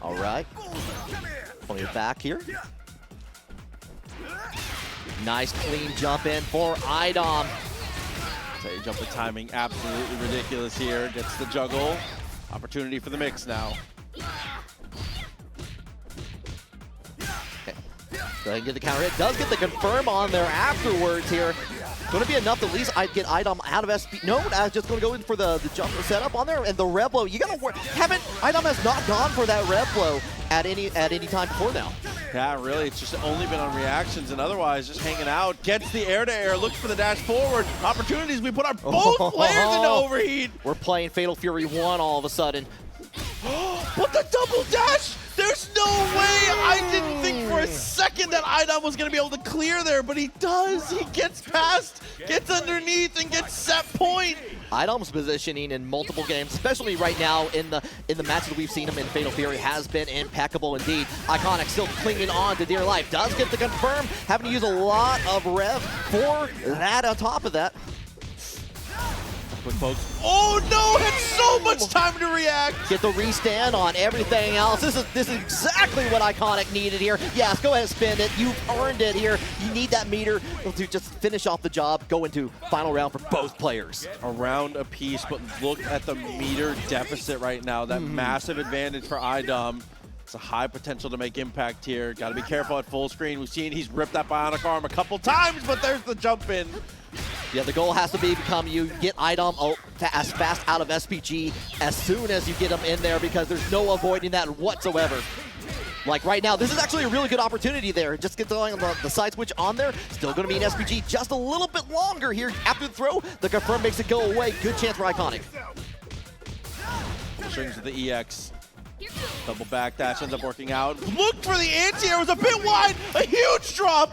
All right. Pulling it back here. Nice clean jump in for iDom. So you jump the timing, absolutely ridiculous here. Gets the juggle. Opportunity for the mix now. Okay. Go ahead and get the counter hit. Does get the confirm on there afterwards here. Going to be enough to at least get iDom out of SP. No, just going to go in for the jump setup on there. And the rev blow, you got to work. iDom has not gone for that rev blow at any time before now. Yeah, really, it's just only been on reactions and otherwise just hanging out. Gets the air-to-air, looks for the dash forward. Opportunities, we put our both players into overheat. We're playing Fatal Fury 1 all of a sudden. But the double dash! There's no way! I didn't think for a second that iDom was going to be able to clear there, but he does. He gets past, gets underneath, and gets set point. iDom's positioning in multiple games, especially right now in the matches we've seen him in Fatal Fury, has been impeccable indeed. Eyeconic still clinging on to dear life. Does get the confirm, having to use a lot of rev for that on top of that. Quick folks. Oh no, had so much time to react. Get the restand on everything else. This is exactly what Eyeconic needed here. Yes, go ahead and spin it. You've earned it here. You need that meter to just finish off the job, go into final round for both players. A round apiece, but look at the meter deficit right now. That massive advantage for iDom. It's a high potential to make impact here. Got to be careful at full screen. We've seen he's ripped that bionic arm a couple times, but there's the jump in. Yeah, the goal has to become you get iDom as fast out of SPG as soon as you get him in there, because there's no avoiding that whatsoever. Like right now, this is actually a really good opportunity there. Just get the side switch on there. Still going to be an SPG just a little bit longer here after the throw. The confirm makes it go away. Good chance for Eyeconic. Strings with the EX. Double back dash ends up working out. Looked for the anti-air, was a bit wide. A huge drop.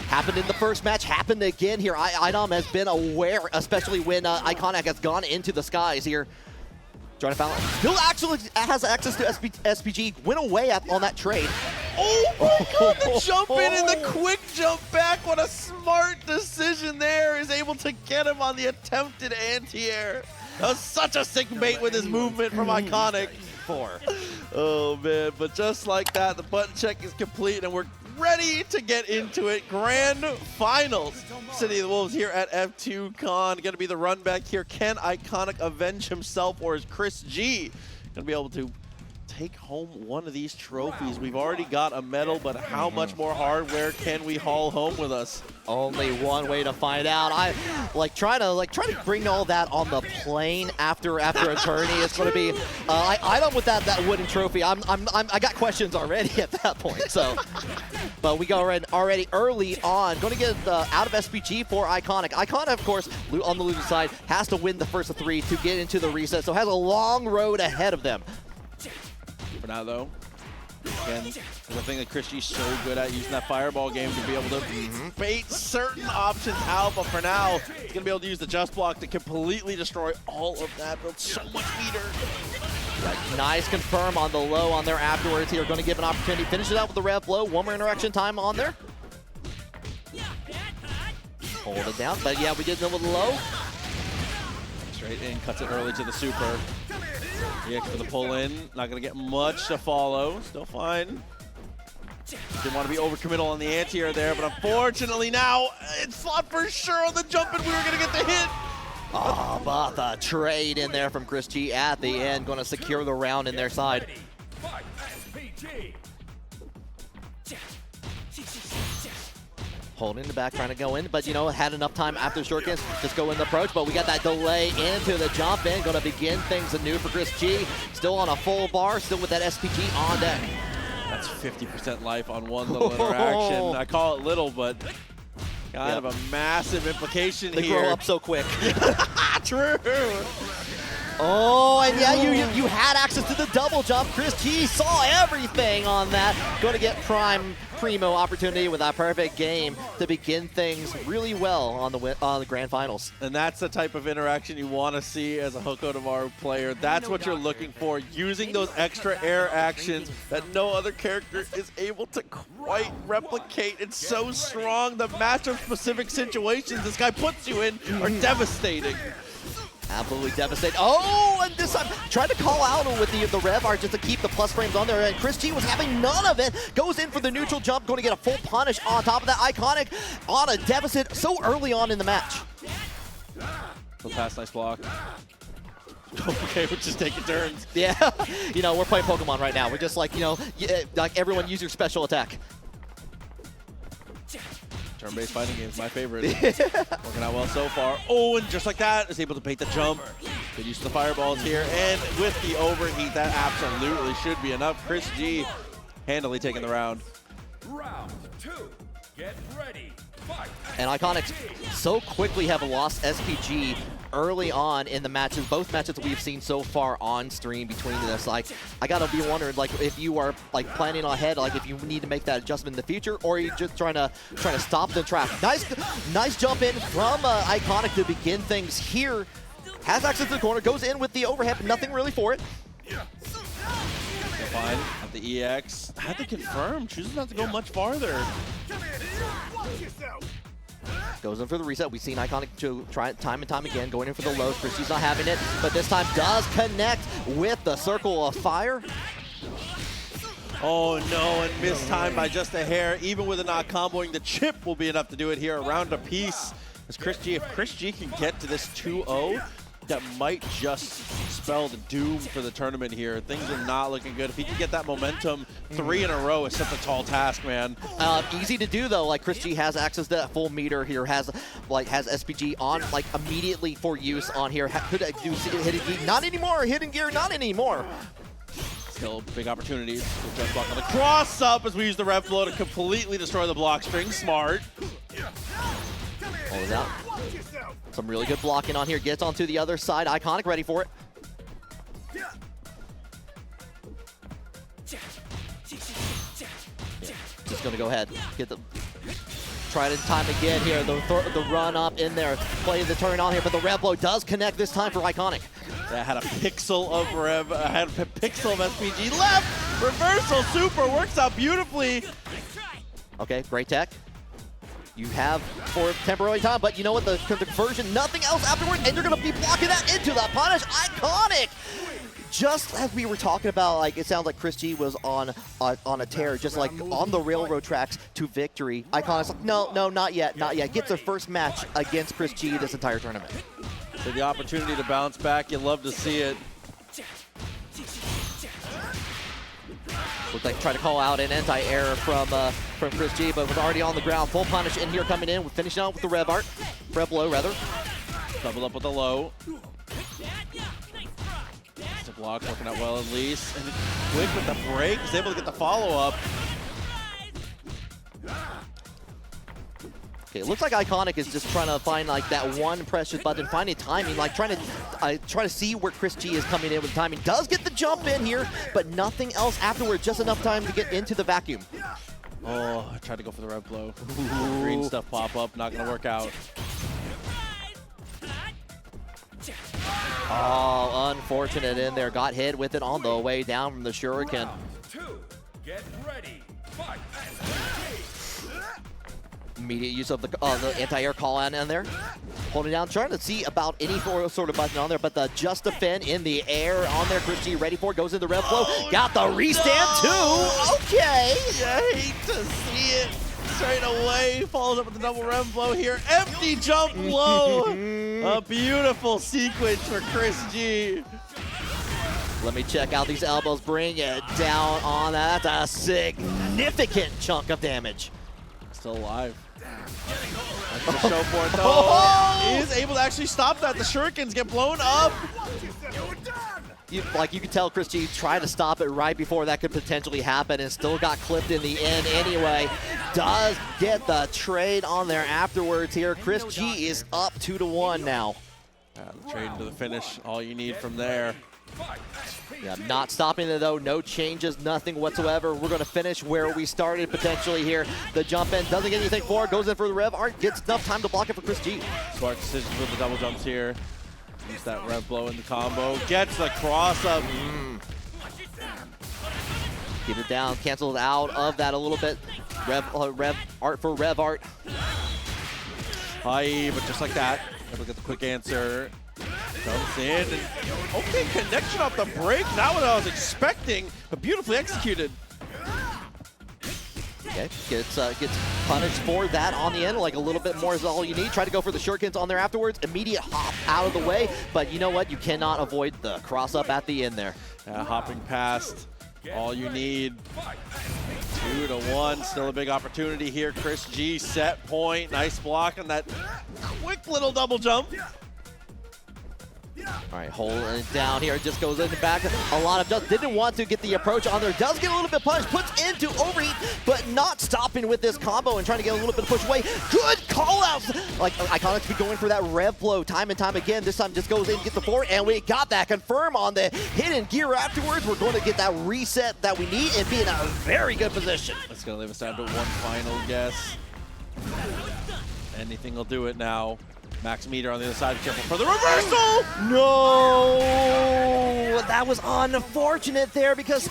Happened in the first match, happened again here. iDom has been aware, especially when Eyeconic has gone into the skies here. Trying to foul it. Still actually has access to SPG. Went away on that trade. Oh my god, the jump in and the quick jump back. What a smart decision there. Is able to get him on the attempted anti-air. That was such a sick bait with his movement from Eyeconic. Oh man, but just like that, the button check is complete and we're ready to get into it. Grand Finals. City of the Wolves here at F2Con. Going to be the run back here. Can Eyeconic avenge himself, or is ChrisG going to be able to take home one of these trophies? We've already got a medal, but how much more hardware can we haul home with us? Only one way to find out. I try to bring all that on the plane after a tourney. It's going to be iDom with that wooden trophy. I got questions already at that point. So, but we go already early on. Going to get out of SPG for Eyeconic. Eyeconic, of course, on the losing side, has to win the first of three to get into the reset. So has a long road ahead of them. For now, though, again, the thing that ChrisG's so good at, using that fireball game to be able to bait certain options out, but for now, he's going to be able to use the just block to completely destroy all of that, build so much meter. Nice confirm on the low on there afterwards here. Going to give an opportunity. Finish it out with the rev blow. One more interaction time on there. Hold it down, but yeah, we did know with the low. Straight in, cuts it early to the super. EX for the pull in, not gonna get much to follow, still fine. Didn't want to be overcommittal on the anti-air there, but unfortunately now, it's thought for sure on the jump and we were gonna get the hit. Oh, but the trade in there from ChrisG at the end, gonna secure the round in their side. Holding the back, trying to go in, but you know, had enough time after short games, just go in the approach, but we got that delay into the jump in, gonna begin things anew for ChrisG. Still on a full bar, still with that SPG on deck. That's 50% life on one little interaction. I call it little, but kind of a massive implication they here. They grow up so quick. True. Oh, and yeah, you had access to the double jump. ChrisG saw everything on that. Going to get primo opportunity with that perfect game to begin things really well on the grand finals. And that's the type of interaction you want to see as a Hokutomaru player. That's what you're looking for, using those extra air actions that no other character is able to quite replicate. It's so strong. The matchup-specific situations this guy puts you in are devastating. Absolutely devastating. Oh, and this time trying to call out with the rev art just to keep the plus frames on there. And ChrisG was having none of it. Goes in for the neutral jump, going to get a full punish on top of that. Eyeconic on a deficit so early on in the match. So pass, nice block. Okay, we're just taking turns. Yeah, you know, we're playing Pokemon right now. We're just like, you know, like everyone use your special attack. Turn-based fighting games, my favorite. Working out well so far. Oh, and just like that, is able to bait the jump. Good use of the fireballs here. And with the overheat, that absolutely should be enough. ChrisG handily taking the round. Round 2. Get ready. Fight. And Eyeconic so quickly have lost SPG early on in the matches, both matches that we've seen so far on stream between this. Like, I gotta be wondering, like, if you are like planning ahead, like if you need to make that adjustment in the future, or are you just trying to stop the trap. Nice jump in from Eyeconic to begin things here. Has access to the corner, goes in with the overhead, but nothing really for it. Fine at the EX. Had to confirm, chooses not to go much farther. Goes in for the reset. We've seen Eyeconic try it time and time again, going in for the lows. ChrisG's not having it, but this time does connect with the circle of fire. Oh no, and missed time by just a hair. Even with a not comboing, the chip will be enough to do it here. A round apiece. As ChrisG, if ChrisG can get to this 2-0, that might just spell the doom for the tournament here. Things are not looking good. If he can get that momentum 3 in a row, is such a tall task, man. Easy to do though. Like ChrisG has access to that full meter here. Has SPG on like immediately for use on here. Could do hidden gear? Not anymore. Hidden gear? Not anymore. Still big opportunities. Just block on the cross up as we use the rev flow to completely destroy the block string. Smart. Pulls out. Some really good blocking on here. Gets onto the other side. Eyeconic ready for it. Just gonna go ahead. Get the try it in time again here. The run up in there. Play the turn on here, but the rev blow does connect this time for Eyeconic. That had a pixel of rev. Had a pixel of SPG left. Reversal super works out beautifully. Okay, great tech. You have for temporary time, but you know what? The conversion, nothing else afterwards, and you're going to be blocking that into the punish. Eyeconic! Just as we were talking about, like, it sounds like ChrisG was on a tear, just like on the railroad tracks to victory. Eyeconic's like, no, not yet, not yet. Gets their first match against ChrisG this entire tournament. So the opportunity to bounce back, you love to see it. Looked like trying to call out an anti-air from ChrisG, but was already on the ground. Full punish in here coming in. We're finishing out with the rev art. Rev low, rather. Double up with the low. The block working out well at least. And quick with the break. He's able to get the follow-up. Okay, it looks like Eyeconic is just trying to find like that one precious button, finding timing, like trying to see where ChrisG is coming in with timing. Does get the jump in here, but nothing else afterwards. Just enough time to get into the vacuum. Oh, I tried to go for the rev blow. Green stuff pop up, not gonna work out. Oh, unfortunate in there. Got hit with it on the way down from the shuriken. Round 2. Get ready. Fight. Immediate use of the anti-air call on in there. Holding down, trying to see about any sort of button on there, but the just defend in the air on there. ChrisG ready for it, goes in the rev flow. Got the restand too. Okay. I hate to see it. Straight away, follows up with the double rev blow here. Empty jump low. A beautiful sequence for ChrisG. Let me check out these elbows. Bring it down on that. That's a significant chunk of damage. Still alive. That's the show for it though. He is able to actually stop that. The shurikens get blown up. You can tell ChrisG tried to stop it right before that could potentially happen and still got clipped in the end anyway. Does get the trade on there afterwards here. ChrisG is up 2-1 now. Trade to the finish, all you need from there. Yeah, not stopping it though, no changes, nothing whatsoever. We're gonna finish where we started potentially here. The jump in, doesn't get anything for it, goes in for the rev art, gets enough time to block it for ChrisG. Smart decisions with the double jumps here. Use that rev blow in the combo, gets the cross up. Get it down, canceled out of that a little bit. Rev art for rev art. Hi, but just like that, look at the quick answer. Comes in, and okay, connection off the break. Not what I was expecting, but beautifully executed. Okay, gets punished for that on the end. Like a little bit more is all you need. Try to go for the shurikens on there afterwards. Immediate hop out of the way, but you know what? You cannot avoid the cross up at the end there. Hopping past, all you need. 2-1, still a big opportunity here. ChrisG set point, nice block on that quick little double jump. All right, holding it down here, just goes in the back. A lot of just didn't want to get the approach on there. Does get a little bit punched, puts into overheat, but not stopping with this combo and trying to get a little bit of push away. Good call outs. Like Eyeconic be going for that rev flow time and time again. This time just goes in, gets the forward, and we got that confirm on the hidden gear afterwards. We're going to get that reset that we need and be in a very good position. That's going to leave us down to one final guess. Anything will do it now. Max meter on the other side, careful for the reversal! No! That was unfortunate there because,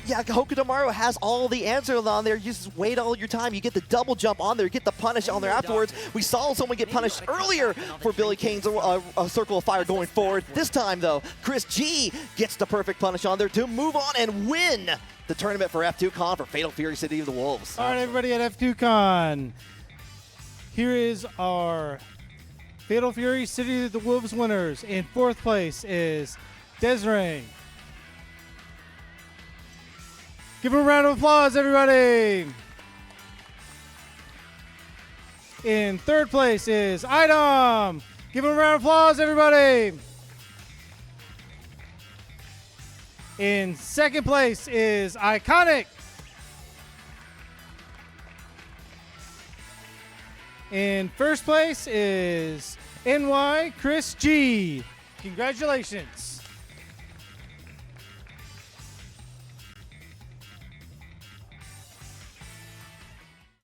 yeah, Hokutomaru has all the answers on there. You just wait all your time. You get the double jump on there, you get the punish on there afterwards. We saw someone get punished earlier for Billy Kane's a circle of fire going forward. This time, though, ChrisG gets the perfect punish on there to move on and win the tournament for F2Con for Fatal Fury City of the Wolves. All right, everybody at F2Con. Here is our Fatal Fury City of the Wolves winners. In fourth place is Deznere. Give him a round of applause, everybody. In third place is iDom. Give him a round of applause, everybody. In second place is Eyeconic. In first place is NYChrisG. Congratulations.